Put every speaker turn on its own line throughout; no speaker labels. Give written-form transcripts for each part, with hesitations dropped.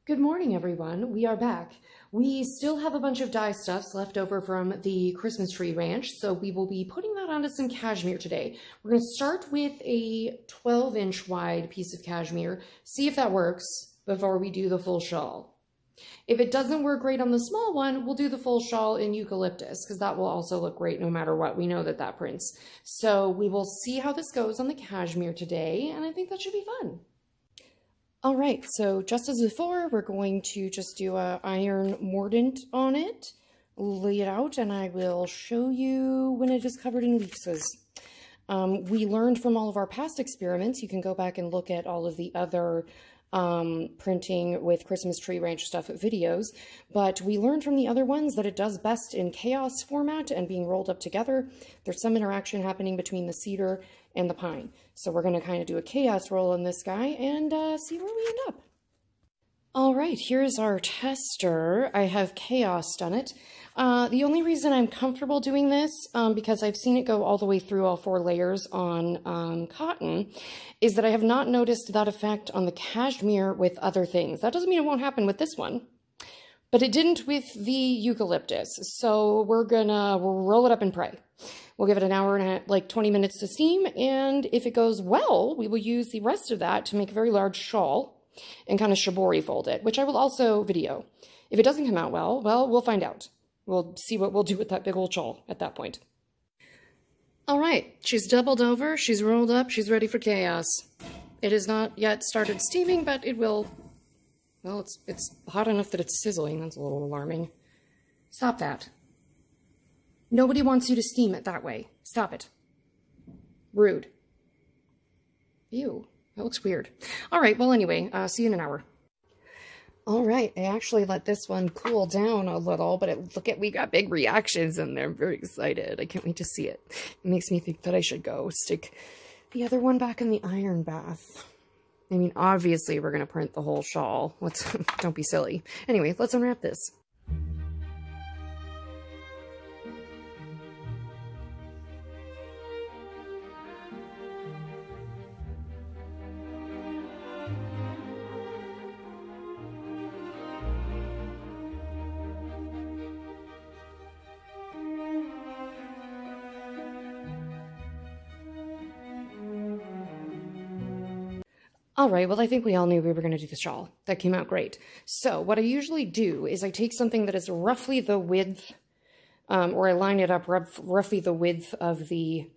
Good morning, everyone. We are back. We still have a bunch of dye stuffs left over from the Christmas tree ranch, so we will be putting that onto some cashmere today. We're going to start with a 12-inch wide piece of cashmere, see if that works before we do the full shawl. If it doesn't work great on the small one, we'll do the full shawl in eucalyptus, because that will also look great no matter what. We know that prints. So we will see how this goes on the cashmere today, and I think that should be fun. All right, so just as before, we're going to just do an iron mordant on it, lay it out, and I will show you when it is covered in leases. We learned from all of our past experiments, you can go back and look at all of the other printing with Christmas tree ranch stuff videos, but we learned from the other ones that it does best in chaos format and being rolled up together. There's some interaction happening between the cedar and the pine. So we're going to kind of do a chaos roll on this guy and see where we end up. All right, here's our tester. I have chaos done it. The only reason I'm comfortable doing this, because I've seen it go all the way through all 4 layers on cotton, is that I have not noticed that effect on the cashmere with other things. That doesn't mean it won't happen with this one, but it didn't with the eucalyptus. So we'll roll it up and pray. We'll give it an hour and like 20 minutes to steam, and if it goes well, we will use the rest of that to make a very large shawl and kind of shibori fold it, which I will also video. If it doesn't come out well, we'll find out. We'll see what we'll do with that big old shawl at that point. All right, she's doubled over, she's rolled up, she's ready for chaos. It has not yet started steaming, but it will. Well, it's hot enough that it's sizzling. That's a little alarming. Stop that. Nobody wants you to steam it that way. Stop it. Rude. Ew, that looks weird. All right, well, anyway, see you in an hour. All right, I actually let this one cool down a little, but look at, we got big reactions in there. I'm very excited. I can't wait to see it. It makes me think that I should go stick the other one back in the iron bath. I mean, obviously, we're going to print the whole shawl. Don't be silly. Anyway, let's unwrap this. All right, well, I think we all knew we were going to do the shawl. That came out great. So what I usually do is I take something that is roughly the width, or I line it up roughly the width of the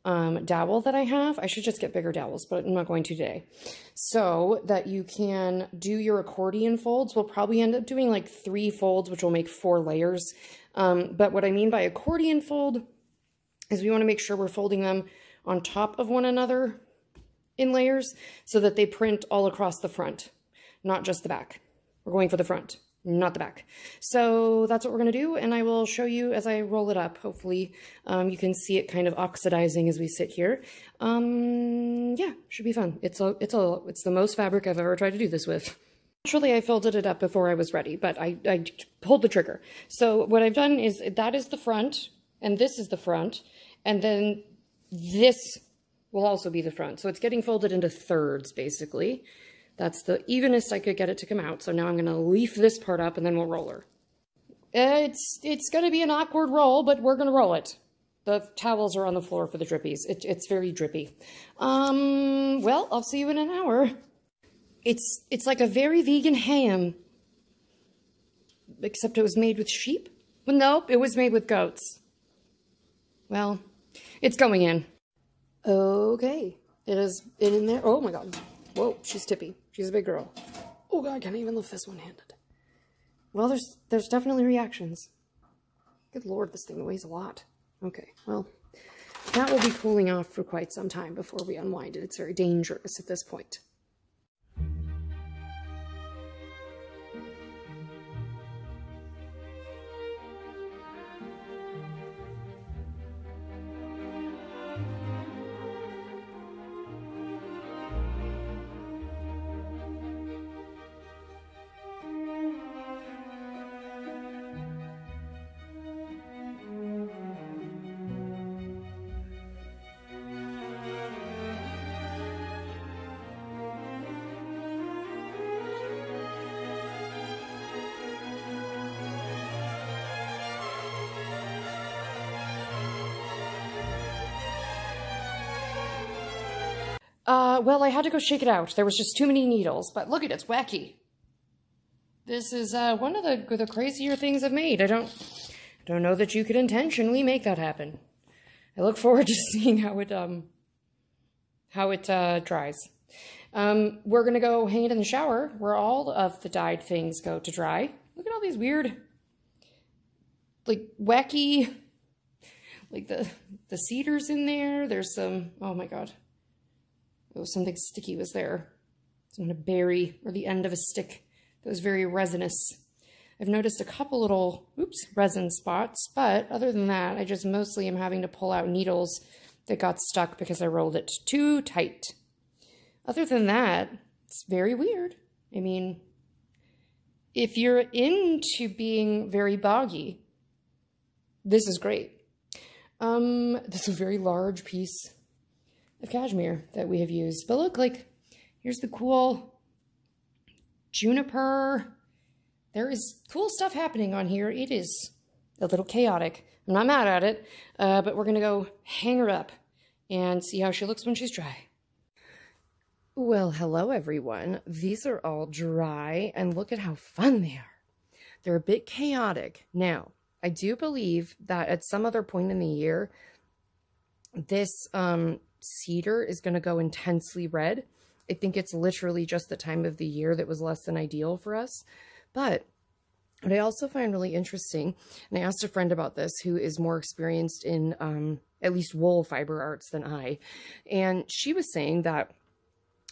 dowel that I have. I should just get bigger dowels, but I'm not going to today. So that you can do your accordion folds. We'll probably end up doing like 3 folds, which will make 4 layers. But what I mean by accordion fold is we want to make sure we're folding them on top of one another in layers so that they print all across the front, not just the back. We're going for the front, not the back. So that's what we're going to do, and I will show you as I roll it up. Hopefully you can see it kind of oxidizing as we sit here. Yeah, should be fun. It's the most fabric I've ever tried to do this with. Actually, I folded it up before I was ready, but I pulled the trigger. So what I've done is that is the front, and this is the front, and then this will also be the front. So it's getting folded into thirds, basically. That's the evenest I could get it to come out. So now I'm going to leaf this part up, and then we'll roll her. It's going to be an awkward roll, but we're going to roll it. The towels are on the floor for the drippies. It's very drippy. Well, I'll see you in an hour. It's like a very vegan ham. Except it was made with sheep? Well, nope, it was made with goats. Well, it's going in. Okay, it is in there. Oh my god. Whoa, she's tippy. She's a big girl. Oh god, I can't even lift this one-handed. Well, there's definitely reactions. Good lord, this thing weighs a lot. Okay, well, that will be cooling off for quite some time before we unwind it. It's very dangerous at this point. Well, I had to go shake it out. There was just too many needles, but look at it, it's wacky. This is one of the crazier things I've made. I don't know that you could intentionally make that happen. I look forward to seeing how it dries. We're gonna go hang it in the shower where all of the dyed things go to dry. Look at all these weird, like wacky, like the cedars in there. There's some, oh my God. Oh, something sticky was there. Some kind of berry or the end of a stick that was very resinous. I've noticed a couple little, resin spots, but other than that, I just mostly am having to pull out needles that got stuck because I rolled it too tight. Other than that, it's very weird. I mean, if you're into being very boggy, this is great. This is a very large piece of cashmere that we have used. But look, like, here's the cool juniper. There is cool stuff happening on here. It is a little chaotic. I'm not mad at it, but we're going to go hang her up and see how she looks when she's dry. Well, hello, everyone. These are all dry, and look at how fun they are. They're a bit chaotic. Now, I do believe that at some other point in the year, this cedar is going to go intensely red. I think it's literally just the time of the year that was less than ideal for us. But what I also find really interesting, and I asked a friend about this who is more experienced in at least wool fiber arts than I, and she was saying that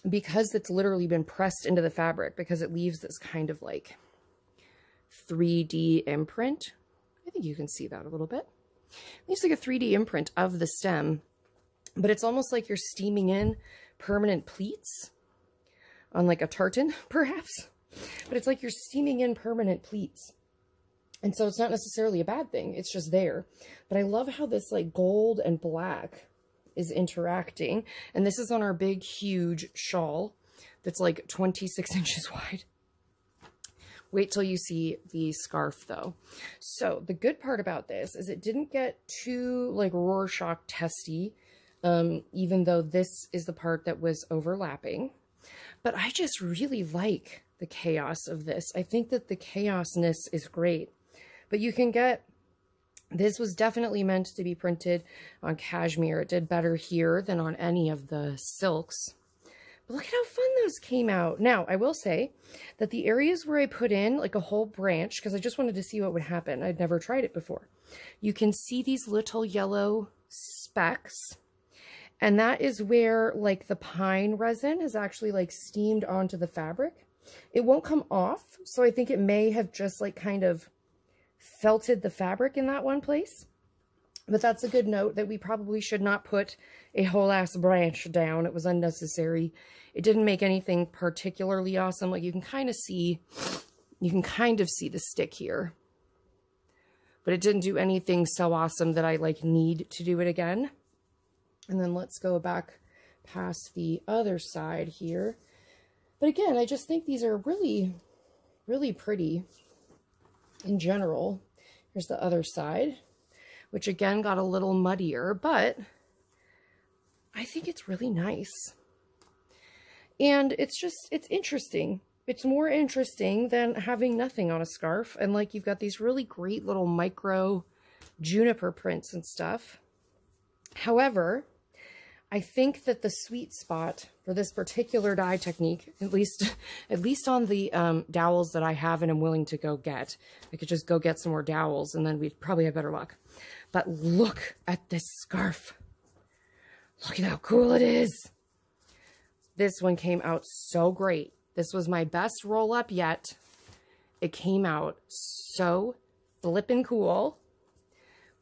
because it's literally been pressed into the fabric, because it leaves this kind of like 3D imprint. I think you can see that a little bit. It leaves like a 3D imprint of the stem, but it's almost like you're steaming in permanent pleats on like a tartan, perhaps. But it's like you're steaming in permanent pleats. And so it's not necessarily a bad thing. It's just there. But I love how this like gold and black is interacting. And this is on our big, huge shawl that's like 26 inches wide. Wait till you see the scarf though. So the good part about this is it didn't get too like Rorschach testy, even though this is the part that was overlapping. But I just really like the chaos of this. I think that the chaosness is great. But you can get, this was definitely meant to be printed on cashmere. It did better here than on any of the silks. But look at how fun those came out. Now, I will say that the areas where I put in like a whole branch, because I just wanted to see what would happen. I'd never tried it before. You can see these little yellow specks. And that is where like the pine resin is actually like steamed onto the fabric. It won't come off, so I think it may have just like kind of felted the fabric in that one place. But that's a good note that we probably should not put a whole ass branch down. It was unnecessary. It didn't make anything particularly awesome. Like you can kind of see the stick here. But it didn't do anything so awesome that I like need to do it again. And then let's go back past the other side here. But again, I just think these are really, really pretty in general. Here's the other side, which again got a little muddier, but I think it's really nice. And it's interesting. It's more interesting than having nothing on a scarf. And like you've got these really great little micro juniper prints and stuff. However, I think that the sweet spot for this particular dye technique, at least on the dowels that I have and am willing to go get, I could just go get some more dowels and then we'd probably have better luck. But look at this scarf. Look at how cool it is. This one came out so great. This was my best roll up yet. It came out so flippin' cool.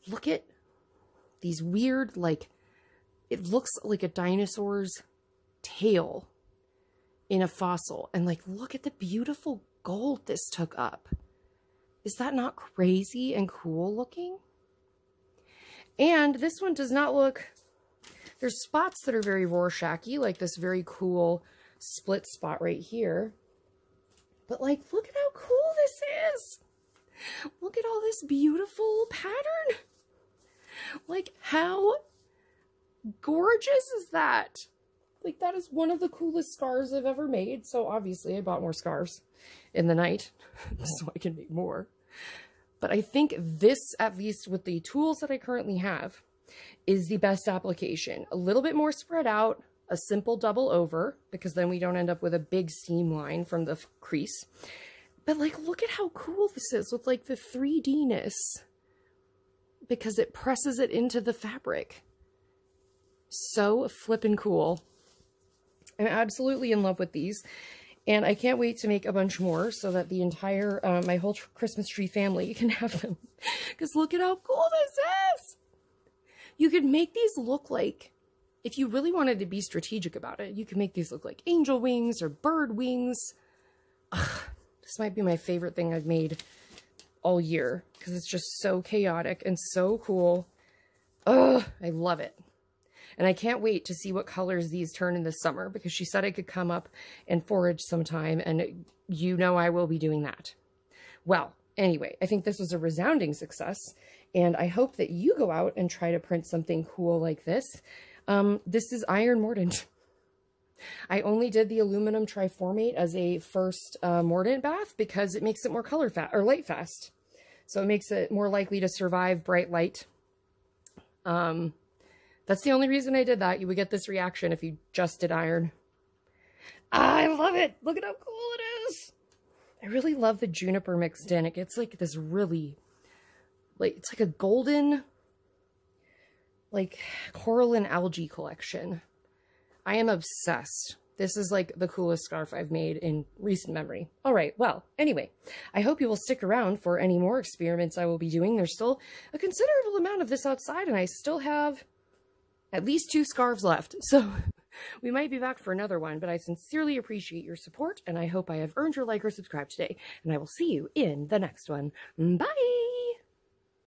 Look at these weird, like, it looks like a dinosaur's tail in a fossil. And like, look at the beautiful gold this took up. Is that not crazy and cool looking? And this one does not look, there's spots that are very Rorschach-y, like this very cool split spot right here. But like, look at how cool this is. Look at all this beautiful pattern. Like, how gorgeous is that? Like, that is one of the coolest scarves I've ever made. So obviously I bought more scarves in the night so I can make more. But I think this, at least with the tools that I currently have, is the best application. A little bit more spread out, a simple double over, because then we don't end up with a big seam line from the crease. But like, look at how cool this is with like the 3D-ness, because it presses it into the fabric. So flippin' cool. I'm absolutely in love with these. And I can't wait to make a bunch more so that the entire, my whole Christmas tree family can have them. Because look at how cool this is. You could make these look like, if you really wanted to be strategic about it, you could make these look like angel wings or bird wings. Ugh, this might be my favorite thing I've made all year because it's just so chaotic and so cool. Ugh, I love it. And I can't wait to see what colors these turn in the summer, because she said I could come up and forage sometime, and you know I will be doing that. Well, anyway, I think this was a resounding success, and I hope that you go out and try to print something cool like this. This is iron mordant. I only did the aluminum triformate as a first mordant bath because it makes it more color fast or light fast. So it makes it more likely to survive bright light. That's the only reason I did that. You would get this reaction if you just did iron. I love it. Look at how cool it is. I really love the juniper mixed in. It gets like this really, like, it's like a golden, like, coral and algae collection. I am obsessed. This is like the coolest scarf I've made in recent memory. All right, well, anyway, I hope you will stick around for any more experiments I will be doing. There's still a considerable amount of this outside, and I still have at least 2 scarves left. So we might be back for another one, but I sincerely appreciate your support, and I hope I have earned your like or subscribe today, and I will see you in the next one. Bye!